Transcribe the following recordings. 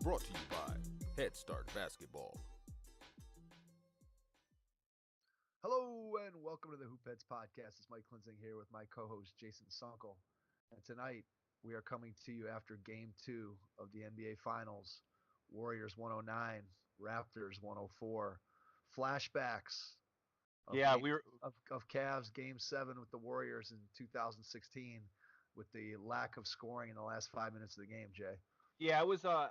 brought to you by Head Start Basketball. Hello and welcome to the Hoop Heads podcast. It's Mike Klinzing here with my co-host Jason Sunkel. And tonight we are coming to you after Game 2 of the NBA Finals. Warriors 109, Raptors 104. Flashbacks of Cavs Game 7 with the Warriors in 2016 with the lack of scoring in the last 5 minutes of the game, Jay. Yeah, it was the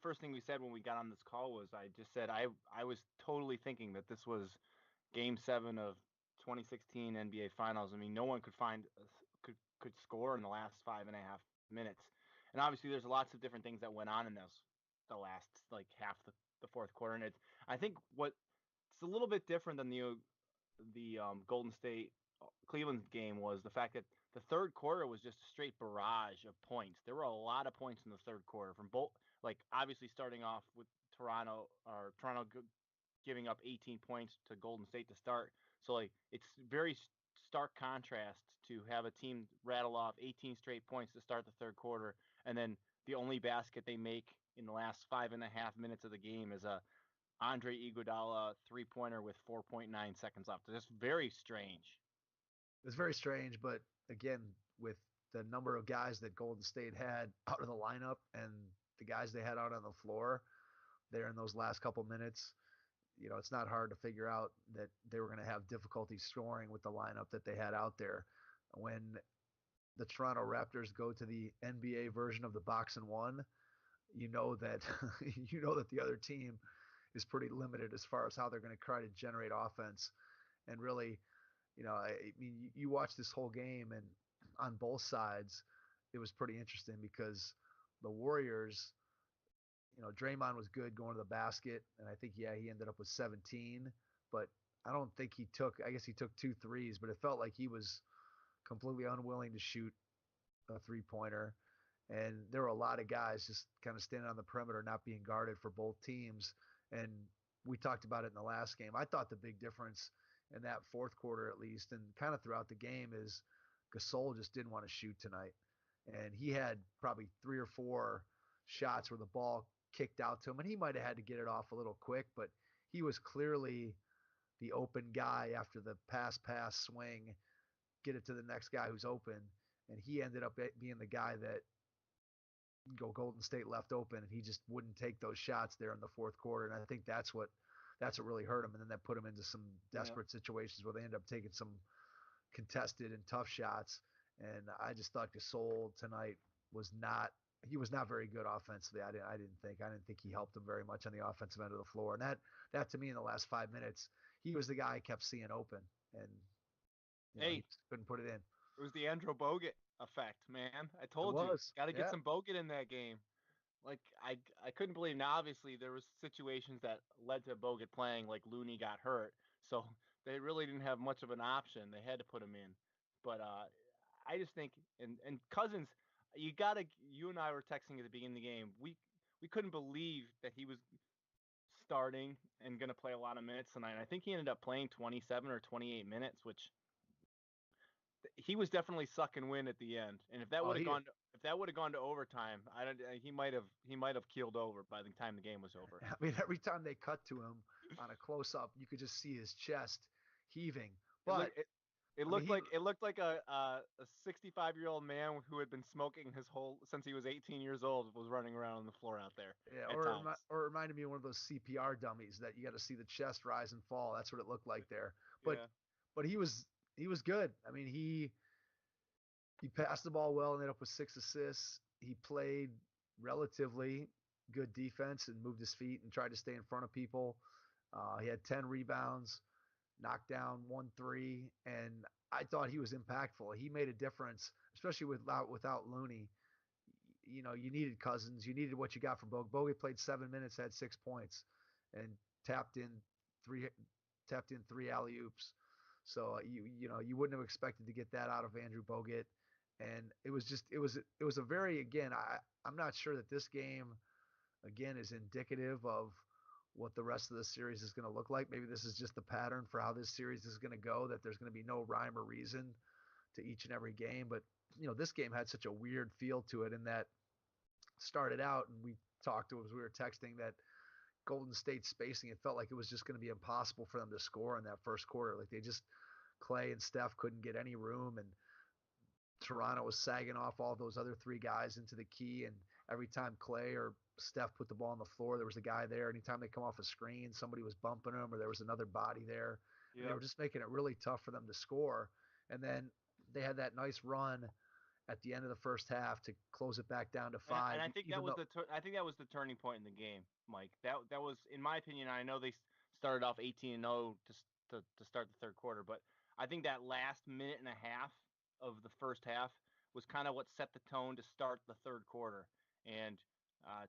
first thing we said when we got on this call was I just said I was totally thinking that this was Game 7 of 2016 NBA Finals. I mean, no one could score in the last 5.5 minutes, and obviously there's lots of different things that went on in the last like half the fourth quarter. And I think it's a little bit different than the Golden State Cleveland game was the fact that the third quarter was just a straight barrage of points. There were a lot of points in the third quarter from both, like obviously starting off with Toronto giving up 18 points to Golden State to start. So like it's very stark contrast to have a team rattle off 18 straight points to start the third quarter, and then the only basket they make in the last 5.5 minutes of the game is a Andre Iguodala 3-pointer with 4.9 seconds left. It's just very strange. It's very strange, but again, with the number of guys that Golden State had out of the lineup and the guys they had out on the floor there in those last couple minutes, you know, it's not hard to figure out that they were going to have difficulty scoring with the lineup that they had out there. When the Toronto Raptors go to the NBA version of the box and one, you know that the other team is pretty limited as far as how they're going to try to generate offense. And really, you know, I mean, you watch this whole game, and on both sides, it was pretty interesting because the Warriors, you know, Draymond was good going to the basket, and I think, he ended up with 17, but I don't think he took – I guess he took 2 threes, but it felt like he was completely unwilling to shoot a three-pointer. And there were a lot of guys just kind of standing on the perimeter, not being guarded for both teams. And we talked about it in the last game. I thought the big difference in that fourth quarter, at least, and kind of throughout the game, is Gasol just didn't want to shoot tonight. And he had probably 3 or 4 shots where the ball kicked out to him, and he might have had to get it off a little quick, but he was clearly the open guy after the pass swing, get it to the next guy who's open, and he ended up being the guy that Golden State left open, and he just wouldn't take those shots there in the fourth quarter. And I think that's what really hurt him, and then that put him into some desperate situations where they ended up taking some contested and tough shots. And I just thought Gasol tonight was not very good offensively. I didn't think he helped them very much on the offensive end of the floor. And that to me in the last 5 minutes, he was the guy I kept seeing open, and he couldn't put it in. It was the Andrew Bogut effect, man. I told you, got to get some Bogut in that game. Like I couldn't believe. Now obviously there was situations that led to Bogut playing, like Looney got hurt, so they really didn't have much of an option. They had to put him in. But I just think and Cousins, you and I were texting at the beginning of the game. We couldn't believe that he was starting and going to play a lot of minutes tonight. I think he ended up playing 27 or 28 minutes, which he was definitely sucking wind at the end. And if that would have gone to overtime, he might have keeled over by the time the game was over. I mean, every time they cut to him on a close up, you could just see his chest heaving. But it looked like a 65-year-old man who had been smoking since he was 18 years old was running around on the floor out there. Yeah, or it reminded me of one of those CPR dummies that you got to see the chest rise and fall. That's what it looked like there. But he was good. I mean, he passed the ball well and ended up with 6 assists. He played relatively good defense and moved his feet and tried to stay in front of people. He had 10 rebounds, knocked down 1 3, and I thought he was impactful. He made a difference, especially without Looney. You know, you needed Cousins. You needed what you got from Bogut. Bogut played 7 minutes, had 6 points, and tapped in 3 alley-oops. So you wouldn't have expected to get that out of Andrew Bogut. And it was a very, again, I'm not sure that this game, again, is indicative of what the rest of the series is going to look like. Maybe this is just the pattern for how this series is going to go, that there's going to be no rhyme or reason to each and every game. But, this game had such a weird feel to it in that started out, and we talked to as we were texting that Golden State spacing, it felt like it was just going to be impossible for them to score in that first quarter. Like they just Clay and Steph couldn't get any room, and Toronto was sagging off all those other three guys into the key. And every time Clay or Steph put the ball on the floor, there was a guy there. Anytime they come off a screen, somebody was bumping them, or there was another body there. And they Yep. were just making it really tough for them to score. And then they had that nice run at the end of the first half to close it back down to five. And I think that even was though, I think that was the turning point in the game, Mike. That was, in my opinion. I know they started off 18-0 to start the third quarter, but I think that last minute and a half of the first half was kind of what set the tone to start the third quarter. And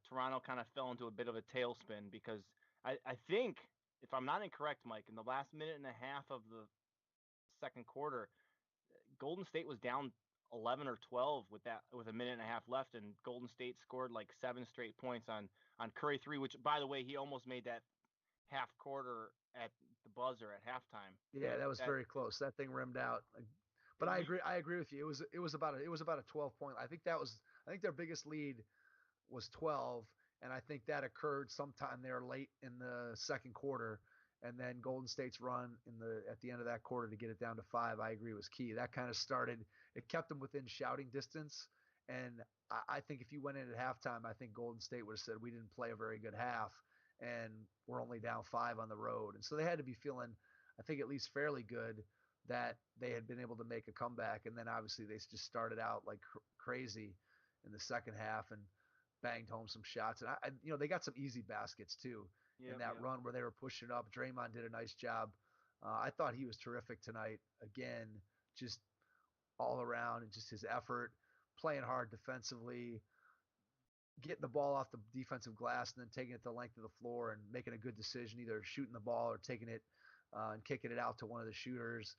Toronto kind of fell into a bit of a tailspin because I think, if I'm not incorrect, Mike, in the last minute and a half of the second quarter, Golden State was down 11 or 12 with a minute and a half left, and Golden State scored like 7 straight points on Curry three, which, by the way, he almost made that half quarter at the buzzer at halftime. yeah, that was That very close. That thing rimmed out. But it, I you, agree. I agree with you. It was about a 12 point. I think their biggest lead was 12, and I think that occurred sometime there late in the second quarter. And then Golden State's run at the end of that quarter to get it down to five, I agree, was key. That kind of started. It kept them within shouting distance. And I think if you went in at halftime, I think Golden State would have said we didn't play a very good half, and we're only down five on the road. And so they had to be feeling, I think, at least fairly good that they had been able to make a comeback. And then obviously they just started out like crazy in the second half and banged home some shots. And they got some easy baskets too in yep, that yep. run where they were pushing up. Draymond did a nice job. I thought he was terrific tonight. Again, just all around, and just his effort, playing hard defensively, getting the ball off the defensive glass and then taking it the length of the floor and making a good decision, either shooting the ball or taking it and kicking it out to one of the shooters.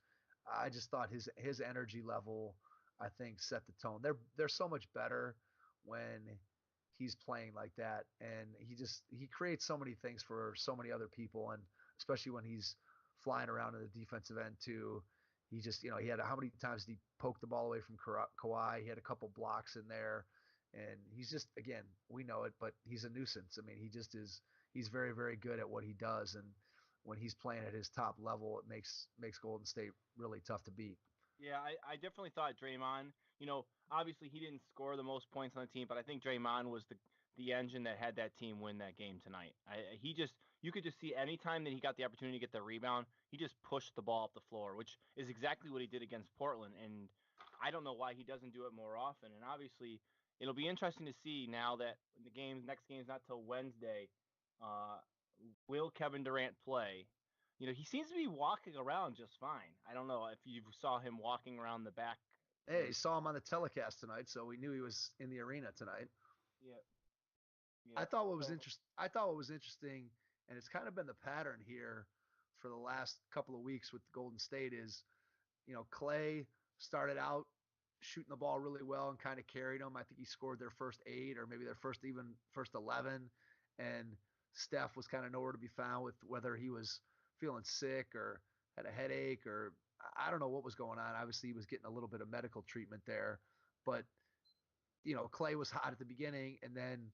I just thought his energy level, I think, set the tone. They're so much better when he's playing like that, and he creates so many things for so many other people, and especially when he's flying around in the defensive end too. He just, he had, how many times did he poke the ball away from Kawhi? He had a couple blocks in there, and he's just, again, we know it, but he's a nuisance. I mean, he just is. He's very, very good at what he does, and when he's playing at his top level, it makes Golden State really tough to beat. Yeah, I definitely thought Draymond, obviously he didn't score the most points on the team, but I think Draymond was the engine that had that team win that game tonight. You could just see anytime that he got the opportunity to get the rebound, he just pushed the ball up the floor, which is exactly what he did against Portland. And I don't know why he doesn't do it more often. And obviously, it'll be interesting to see now that next game's not till Wednesday. Uh, will Kevin Durant play? He seems to be walking around just fine. I don't know if you saw him walking around the back. Hey, saw him on the telecast tonight, so we knew he was in the arena tonight. Yeah, I yeah. thought what was So interesting. I thought what was interesting, and it's kind of been the pattern here for the last couple of weeks with Golden State is, Clay started out shooting the ball really well and kind of carried them. I think he scored their first 8 or maybe their first 11, and Steph was kind of nowhere to be found with whether he was feeling sick or had a headache, or I don't know what was going on. Obviously, he was getting a little bit of medical treatment there, but Clay was hot at the beginning, and then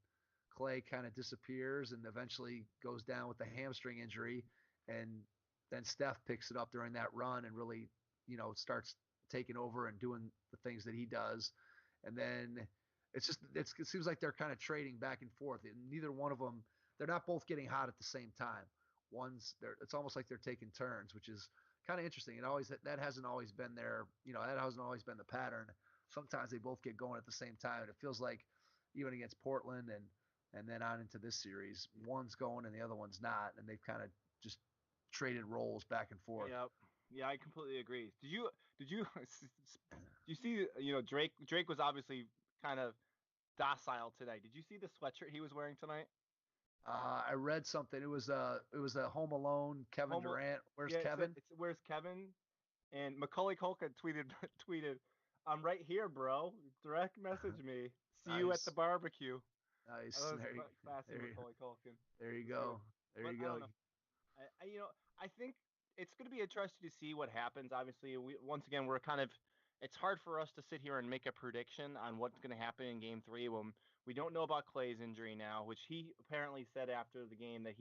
Clay kind of disappears and eventually goes down with a hamstring injury, and then Steph picks it up during that run and really, starts taking over and doing the things that he does, and then it seems like they're kind of trading back and forth. And neither one of them, they're not both getting hot at the same time. It's almost like they're taking turns, which is kind of interesting. That hasn't always been there. That hasn't always been the pattern. Sometimes they both get going at the same time, and it feels like even against Portland and then on into this series, one's going and the other one's not, and they've kind of just traded roles back and forth. yeah, yeah, I completely agree. did you see? Drake was obviously kind of docile today. Did you see the sweatshirt he was wearing tonight? I read something. It was a Home Alone Kevin Homo, Durant. Where's yeah, Kevin? it's where's Kevin? And Macaulay Culkin tweeted, "I'm right here, bro. Direct message me. See you at the Nice, barbecue." nice. That was classy, There, Macaulay Culkin. there you It's good, go. There but you I go. don't know. I think it's going to be interesting to see what happens. Obviously, once again we're kind of it's hard for us to sit here and make a prediction on what's going to happen in Game 3 when we don't know about Clay's injury now, which he apparently said after the game that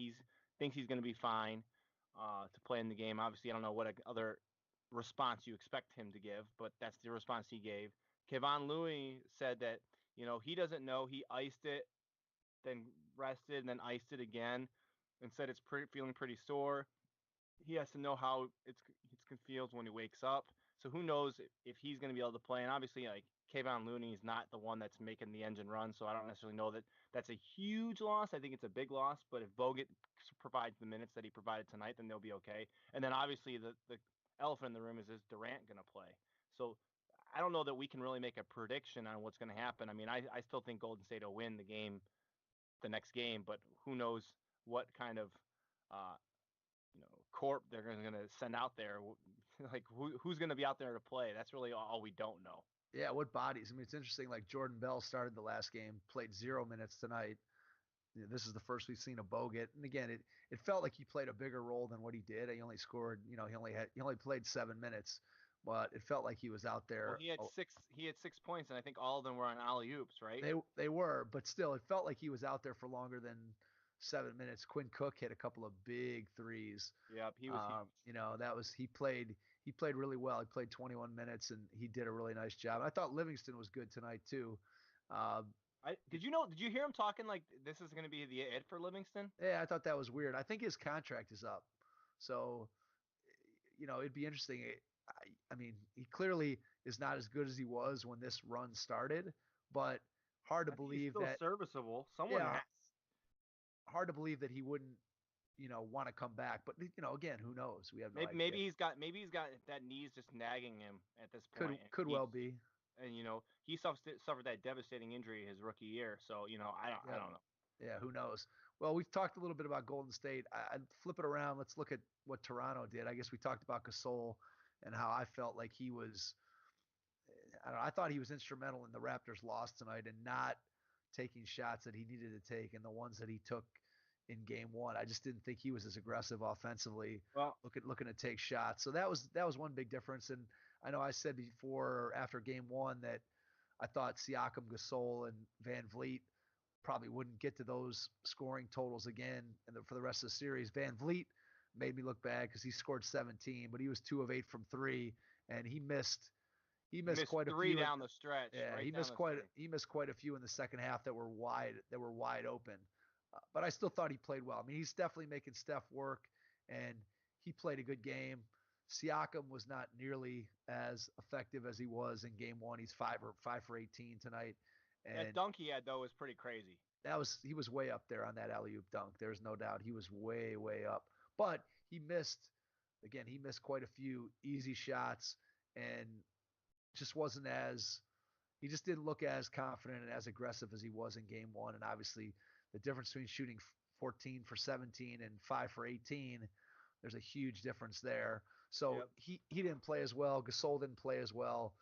thinks he's going to be fine to play in the game. Obviously, I don't know what other response you expect him to give, but that's the response he gave. Kevon Looney said that he doesn't know. He iced it, then rested, and then iced it again, and said it's feeling pretty sore. He has to know how it's feels when he wakes up. So who knows if he's going to be able to play? And obviously, like Kayvon Looney is not the one that's making the engine run, so I don't necessarily know that that's a huge loss. I think it's a big loss, but if Bogut provides the minutes that he provided tonight, then they'll be okay. And then obviously the elephant in the room is Durant going to play? So I don't know that we can really make a prediction on what's going to happen. I mean, I still think Golden State will win the next game, but who knows what kind of uh, corp they're going to send out there. Like who's going to be out there to play? That's really all we don't know. Yeah, what bodies? I mean, it's interesting. Like Jordan Bell started the last game, played 0 minutes tonight. This is the first we've seen of Bogut, and again, it felt like he played a bigger role than what he did. He only scored, he only played 7 minutes, but it felt like he was out Well, there. he had 6 points, and I think all of them were on alley oops, right? They were, but still, it felt like he was out there for longer than 7 minutes. Quinn Cook hit a couple of big threes. Yep, he was huge. He played really well. He played 21 minutes and he did a really nice job. I thought Livingston was good tonight too. Did you hear him talking like this is going to be the it for Livingston? Yeah, I thought that was weird. I think his contract is up, so it'd be interesting. I mean, he clearly is not as good as he was when this run started, but hard to I think he's believe still that. serviceable. Someone Yeah, has. hard to believe that he wouldn't, want to come back. But again, who knows? We have no Maybe idea. he's got that knee's just nagging him at this Could point, could well be. and he suffered that devastating injury his rookie year. So I Yep. don't know. Yeah, who knows? Well, we've talked a little bit about Golden State. I'd flip it around. Let's look at what Toronto did. I guess we talked about Gasol and how I felt like he was. I don't know, I thought he was instrumental in the Raptors' loss tonight and not taking shots that he needed to take, and the ones that he took in Game 1. I just didn't think he was as aggressive offensively, Well, looking to take shots. So that was one big difference. And I know I said before after Game 1 that I thought Siakam, Gasol, and Van Vliet probably wouldn't get to those scoring totals again for the rest of the series. Van Vliet made me look bad because he scored 17, but he was 2 of 8 from three, and he missed missed quite a three few. down the stretch, Yeah, right down the stretch. he missed quite a few in the second half that were wide open. But I still thought he played well. I mean, he's definitely making Steph work, and he played a good game. Siakam was not nearly as effective as he was in Game 1. He's 5 for 18 tonight, That and dunk he had though was pretty crazy. he was way up there on that alley oop dunk. There's no doubt he was way up. But he missed quite a few easy shots, and just wasn't as he just didn't look as confident and as aggressive as he was in Game 1. And obviously, the difference between shooting 14 for 17 and 5 for 18, there's a huge difference there. So Yep. he didn't play as well. Gasol didn't play as well.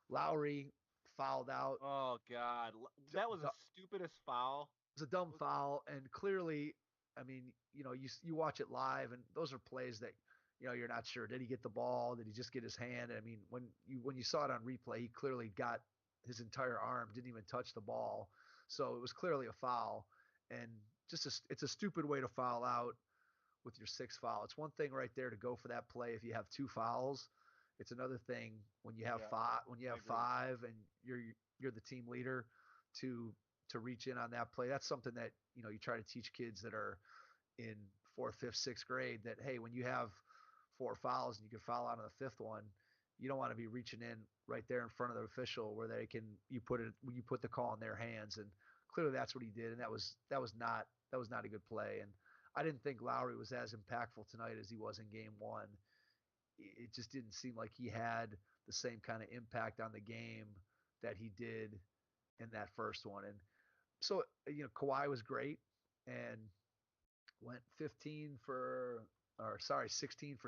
Lowry fouled out. Oh God, that was the stupidest foul. It was a dumb foul, and clearly, I mean, you watch it live, and those are plays that you're not sure. Did he get the ball? Did he just get his hand? I mean, when you saw it on replay, he clearly got his entire arm, didn't even touch the ball, so it was clearly a foul, and it's a stupid way to foul out with your sixth foul. It's one thing right there to go for that play if you have two fouls. It's another thing when you have five and you're the team leader to reach in on that play. That's something that you try to teach kids that are in fourth, fifth, sixth grade that hey, when you have four fouls and you can foul out on the fifth one, you don't want to be reaching in right there in front of the official where you put the call in their hands. And clearly that's what he did, and that was not a good play. And I didn't think Lowry was as impactful tonight as he was in Game 1. It just didn't seem like he had the same kind of impact on the game that he did in that first one. And so Kawhi was great and went 16 for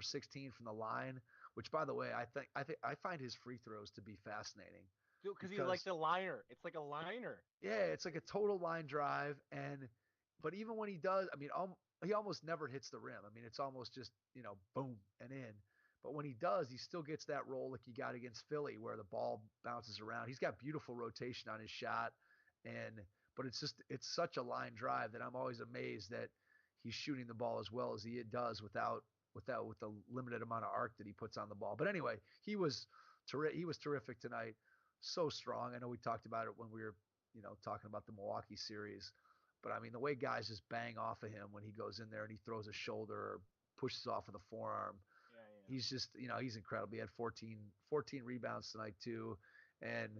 16 from the line, which by the way, I find his free throws to be fascinating. Dude, because he likes a liner. It's like a liner. Yeah, it's like a total line drive, but even when he does, I mean, he almost never hits the rim. I mean, it's almost just boom and in. But when he does, he still gets that roll like he got against Philly, where the ball bounces around. He's got beautiful rotation on his shot, and but it's such a line drive that I'm always amazed that he's shooting the ball as well as he does with the limited amount of arc that he puts on the ball. But anyway, he was terrific tonight, so strong. I know we talked about it when we were talking about the Milwaukee series, but I mean the way guys just bang off of him when he goes in there and he throws a shoulder or pushes off of the forearm. Yeah, yeah. He's just, he's incredible. He had 14 rebounds tonight too. And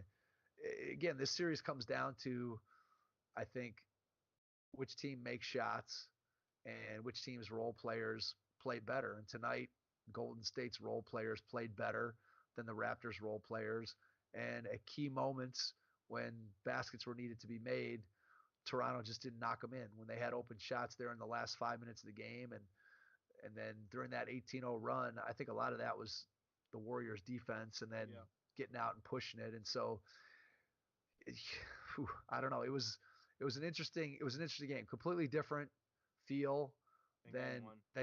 again, this series comes down to, I think, which team makes shots and which team's role players play better. And tonight, Golden State's role players played better than the Raptors' role players. And at key moments when baskets were needed to be made, Toronto just didn't knock them in. When they had open shots there in the last 5 minutes of the game, and then during that 18-0 run, I think a lot of that was the Warriors' defense, and then getting out and pushing it. And so, I don't know. It was an interesting game. Completely different feel than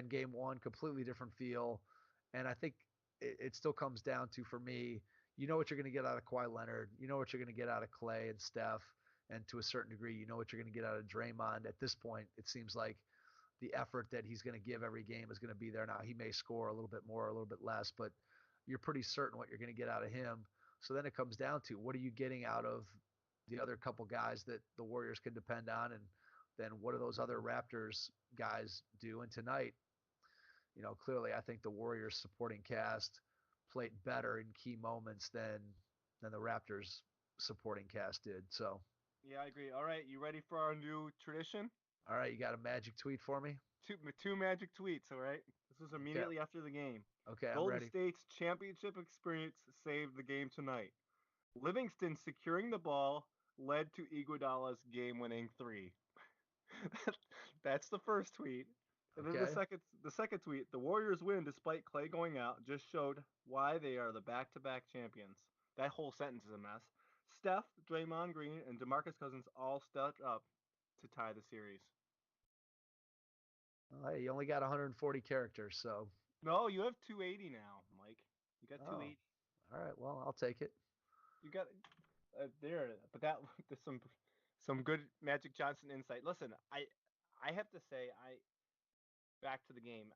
game one. Completely different feel, and I think it still comes down to, for me, you know what you're going to get out of Kawhi Leonard. You know what you're going to get out of Clay and Steph, and to a certain degree, you know what you're going to get out of Draymond. At this point, it seems like the effort that he's going to give every game is going to be there. Now, he may score a little bit more, a little bit less, but you're pretty certain what you're going to get out of him. So then it comes down to, what are you getting out of the other couple guys that the Warriors can depend on, and then what do those other Raptors guys do? And tonight, clearly I think the Warriors supporting cast played better in key moments than the Raptors supporting cast did. So, Yeah, I agree. All right, you ready for our new tradition? all right, you got a magic tweet for me? Two magic tweets, all right? This was Okay. immediately after the game. Okay, I'm Golden ready. State's championship experience saved the game tonight. Livingston securing the ball led to Iguodala's game-winning three. That's the first tweet. And then Okay. the second tweet, the Warriors win despite Clay going out, just showed why they are the back-to-back champions. That whole sentence is a mess. Steph, Draymond Green, and DeMarcus Cousins all stepped up to tie the series. Well, hey, you only got 140 characters, so. No, you have 280 now, Mike. You got Oh, 280. all right. Well, I'll take it. You got there, but there's some good Magic Johnson insight. Listen, I have to say, back to the game.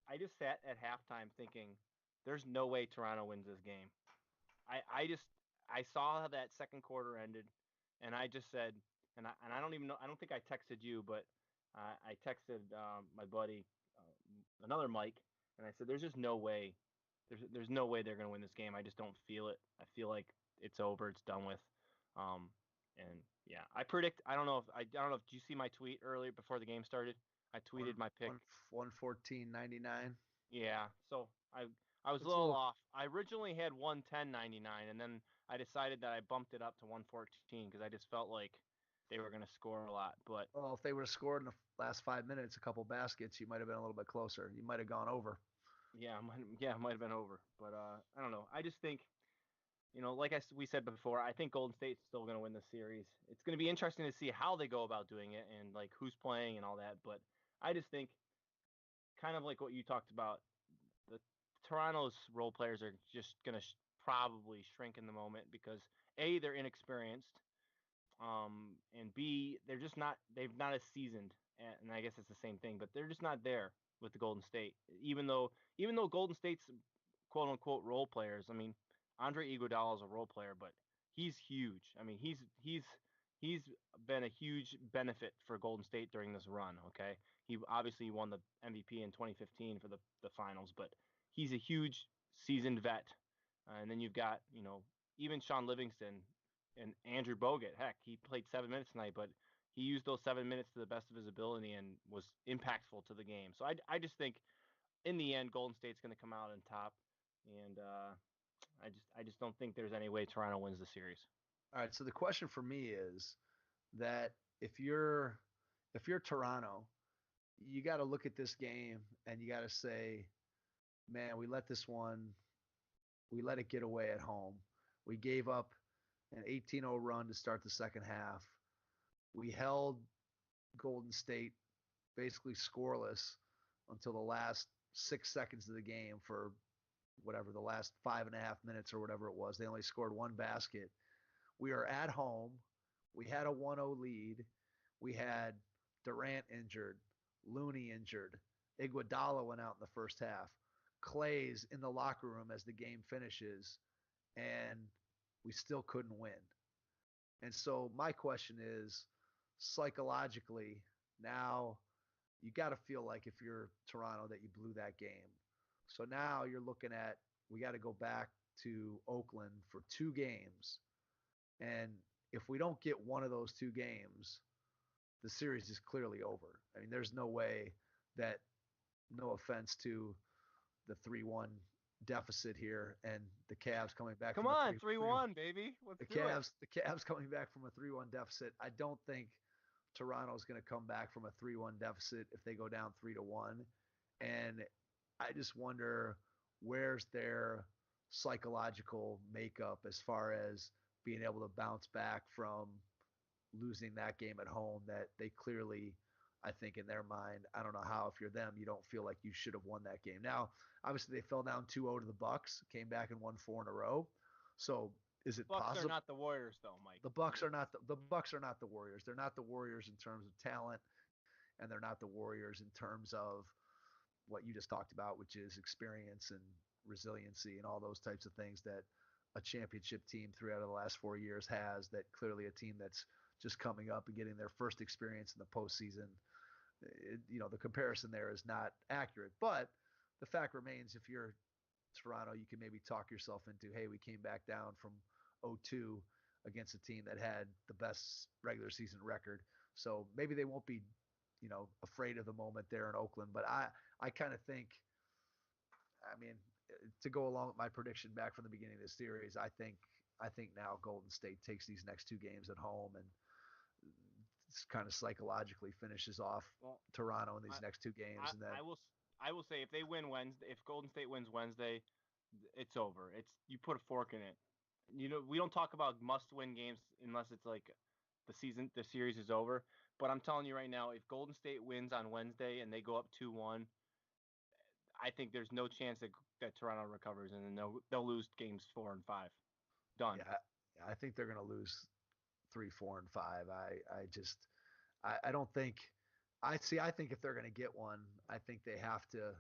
I just sat at halftime thinking, there's no way Toronto wins this game. I saw how that second quarter ended, and I just said, and I don't even know. I don't think I texted you, but I texted my buddy, another Mike, and I said, there's just no way. There's no way they're gonna win this game. I just don't feel it. I feel like it's over. It's done with. And yeah, I predict. I don't know if did you see my tweet earlier before the game started? I tweeted my pick. 114.99. Yeah, so I was It's a a little little. off. I originally had 110.99, and then I decided that I bumped it up to 114 because I just felt like they were gonna score a lot. But Well, if they would have scored in the last 5 minutes, a couple baskets, you might have been a little bit closer. You might have gone over. yeah, it might have been over. But I don't know. I just think, like we said before, I think Golden State's still going to win the series. It's going to be interesting to see how they go about doing it and like who's playing and all that. But I just think, kind of like what you talked about, the Toronto's role players are just going to probably shrink in the moment because A, they're inexperienced, and B, they're just not not as seasoned. And I guess it's the same thing, but they're just not there with the Golden State. Even though Golden State's quote unquote role players, I mean, Andre Iguodala is a role player, but he's huge. I mean, he's been a huge benefit for Golden State during this run. Okay, he obviously won the MVP in 2015 for the finals, but he's a huge seasoned vet. And then you've got even Sean Livingston and Andrew Bogut. Heck, he played 7 minutes tonight, but he used those 7 minutes to the best of his ability and was impactful to the game. So I just think in the end, Golden State's going to come out on top, and I just don't think there's any way Toronto wins the series. All right. So the question for me is that if you're Toronto, you got to look at this game and you got to say, man, we let it get away at home. We gave up an 18-0 run to start the second half. We held Golden State basically scoreless until the last 6 seconds of the game for whatever the last 5.5 minutes or whatever it was. They only scored one basket. We are at home. We had a 1-0 lead. We had Durant injured, Looney injured. Iguodala went out in the first half. Clay's in the locker room as the game finishes, and we still couldn't win. And so my question is, psychologically, now you got to feel like if you're Toronto that you blew that game. So now you're looking at we got to go back to Oakland for 2 games. And if we don't get one of those 2 games, the series is clearly over. I mean, there's no way that, no offense to the 3-1 deficit here and the Cavs coming back Come from on, a 3-1, baby. Let's do it. the Cavs coming back from a 3-1 deficit. I don't think Toronto's going to come back from a 3-1 deficit if they go down 3-1. And I just wonder where's their psychological makeup as far as being able to bounce back from losing that game at home that they clearly, I think in their mind, I don't know how, if you're them, you don't feel like you should have won that game. Now, obviously they fell down 2-0 to the Bucks, came back and won 4 in a row. So is it Bucks possible? are not the Warriors though, Mike. The Bucks are not the Bucks are not the Warriors. They're not the Warriors in terms of talent, and they're not the Warriors in terms of what you just talked about, which is experience and resiliency and all those types of things that a championship team 3 out of the last 4 years has, that clearly a team that's just coming up and getting their first experience in the postseason. The comparison there is not accurate. But the fact remains, if you're Toronto, you can maybe talk yourself into, hey, we came back down from 0-2 against a team that had the best regular season record. So maybe they won't be, afraid of the moment there in Oakland. But I kind of think, I mean, to go along with my prediction back from the beginning of the series, I think now Golden State takes these next 2 games at home and kind of psychologically finishes off Toronto in these next 2 games. And then I will say if they win Wednesday, if Golden State wins Wednesday, it's over. It's you put a fork in it. We don't talk about must-win games unless it's like the series is over. But I'm telling you right now, if Golden State wins on Wednesday and they go up 2-1, I think there's no chance that Toronto recovers, and then they'll lose games 4 and 5. Done. Yeah, I think they're going to lose 3, 4, and 5. I don't think. I think if they're going to get one, I think they have to.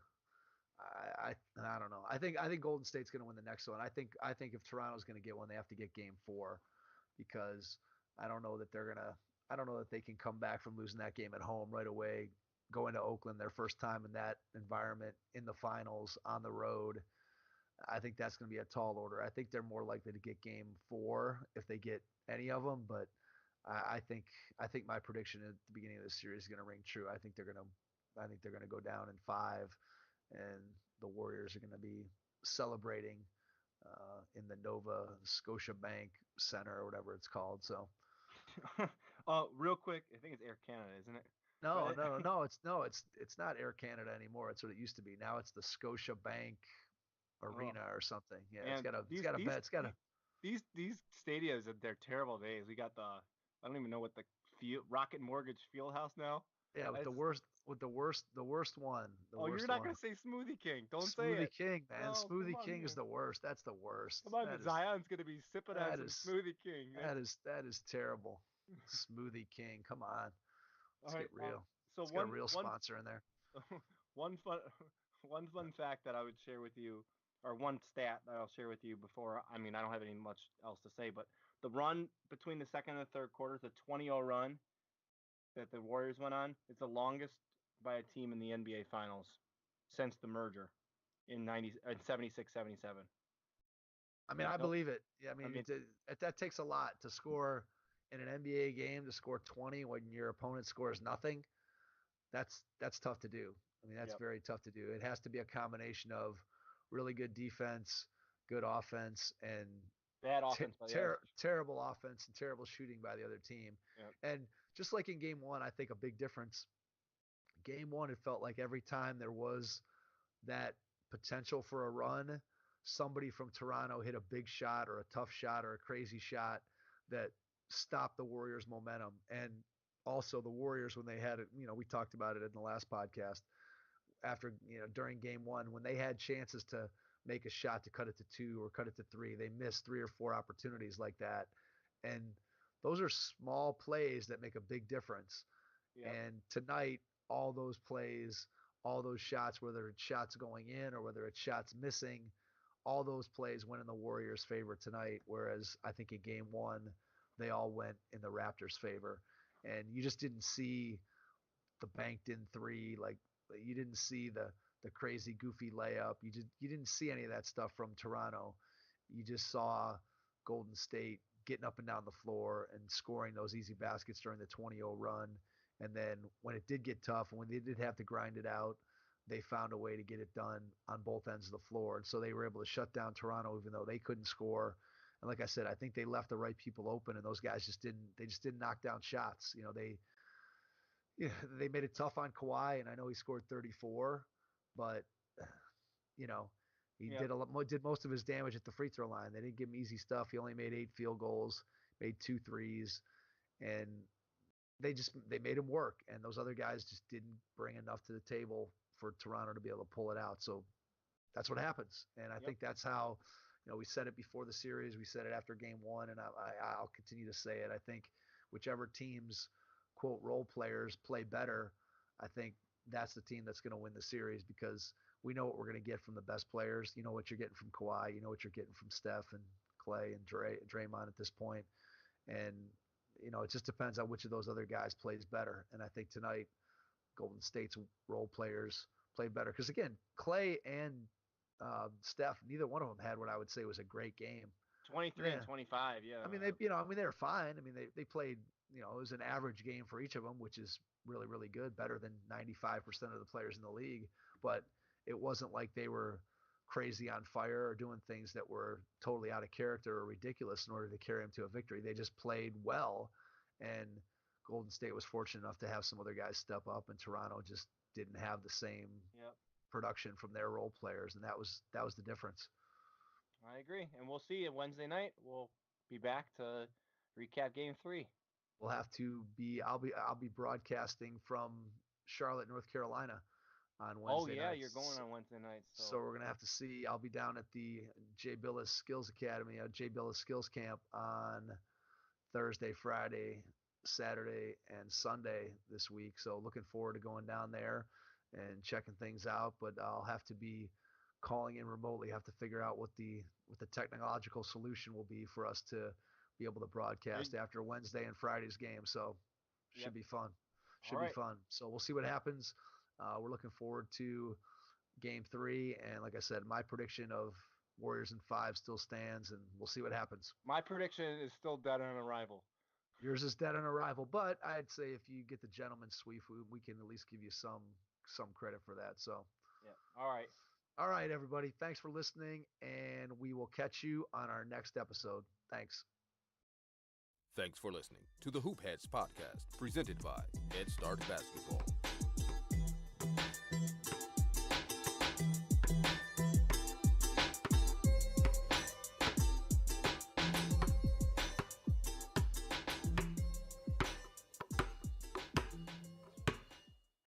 I don't know. I think Golden State's going to win the next one. I think if Toronto's going to get one, they have to get Game 4, because I don't know that they can come back from losing that game at home right away, going to Oakland, their first time in that environment in the finals on the road. I think that's going to be a tall order. I think they're more likely to get Game 4 if they get any of them, but I think my prediction at the beginning of the series is going to ring true. I think they're going to go down in 5, and the Warriors are going to be celebrating in the Nova Scotia Bank Center or whatever it's called. So, real quick, I think it's Air Canada, isn't it? No, it's not Air Canada anymore. It's what it used to be. Now it's the Scotia Bank Arena or something. Yeah, and it's got a. These stadiums, they're terrible days. We got I don't even know what the Rocket Mortgage Fieldhouse now. Yeah, with the worst one. You're not gonna say Smoothie King. Don't say Smoothie it. King, man. No, Smoothie King is the worst. That's the worst. Come on, Zion's gonna be sipping on some Smoothie King. That is terrible. Smoothie King, come on. Let's get real. So Let's get a real sponsor in there. One fun fact that I would share with you, or one stat that I'll share with you before. I mean, I don't have any much else to say, but the run between the second and the third quarter, the 20-0 run that the Warriors went on, it's the longest by a team in the NBA Finals since the merger in 76, 77. I mean, I believe it. Yeah, I mean, that takes a lot to score in an NBA game, to score 20 when your opponent scores nothing. That's tough to do. I mean, that's very tough to do. It has to be a combination of really good defense, good offense, and bad offense, terrible offense and terrible shooting by the other team. Yep. And just like in Game 1, I think a big difference. Game 1, it felt like every time there was that potential for a run, somebody from Toronto hit a big shot or a tough shot or a crazy shot that stopped the Warriors' momentum. And also the Warriors, when they had it, we talked about it in the last podcast, after, during Game 1, when they had chances to make a shot to cut it to 2 or cut it to 3. They miss 3 or 4 opportunities like that. And those are small plays that make a big difference. Yep. And tonight, all those plays, all those shots, whether it's shots going in or whether it's shots missing, all those plays went in the Warriors' favor tonight. Whereas I think in game 1, they all went in the Raptors' favor. And you just didn't see the banked in 3. Like, you didn't see the crazy goofy layup. You didn't see any of that stuff from Toronto. You just saw Golden State getting up and down the floor and scoring those easy baskets during the 20-0 run. And then when it did get tough and when they did have to grind it out, they found a way to get it done on both ends of the floor. And so they were able to shut down Toronto even though they couldn't score. And like I said, I think they left the right people open, and those guys just didn't knock down shots. They made it tough on Kawhi, and I know he scored 34, but you know, he did most of his damage at the free throw line. They didn't give him easy stuff. He only made 8 field goals, made 2 threes, and they made him work. And those other guys just didn't bring enough to the table for Toronto to be able to pull it out. So that's what happens. And I think that's how, we said it before the series, we said it after game 1, and I'll continue to say it. I think whichever teams, quote, role players play better, I think that's the team that's going to win the series, because we know what we're going to get from the best players. You know what you're getting from Kawhi. You know what you're getting from Steph and Clay and Draymond at this point. And, it just depends on which of those other guys plays better. And I think tonight Golden State's role players played better. Because, again, Clay and Steph, neither one of them had what I would say was a great game. 23 and 25, yeah. I mean, they were fine. I mean, they played, it was an average game for each of them, which is really, really good, better than 95% of the players in the league. But it wasn't like they were crazy on fire or doing things that were totally out of character or ridiculous in order to carry them to a victory. They just played well, and Golden State was fortunate enough to have some other guys step up, and Toronto just didn't have the same production from their role players, and that was the difference. I agree, and we'll see you Wednesday night. We'll be back to recap Game 3. We'll have to be. I'll be broadcasting from Charlotte, North Carolina, on Wednesday. Oh yeah, nights. You're going on Wednesday night. So we're gonna have to see. I'll be down at the Jay Billis Skills Academy, Jay Billis Skills Camp on Thursday, Friday, Saturday, and Sunday this week. So looking forward to going down there and checking things out. But I'll have to be calling in remotely. Have to figure out what the technological solution will be for us to be able to broadcast after Wednesday and Friday's game. So should be fun. Should be fun. So we'll see what happens. We're looking forward to Game 3, and like I said, my prediction of Warriors in 5 still stands, and we'll see what happens. My prediction is still dead on arrival. Yours is dead on arrival, but I'd say if you get the gentleman's sweep, we can at least give you some credit for that. So all right, everybody, thanks for listening, and we will catch you on our next episode. Thanks. Thanks for listening to the Hoop Heads podcast, presented by Head Start Basketball.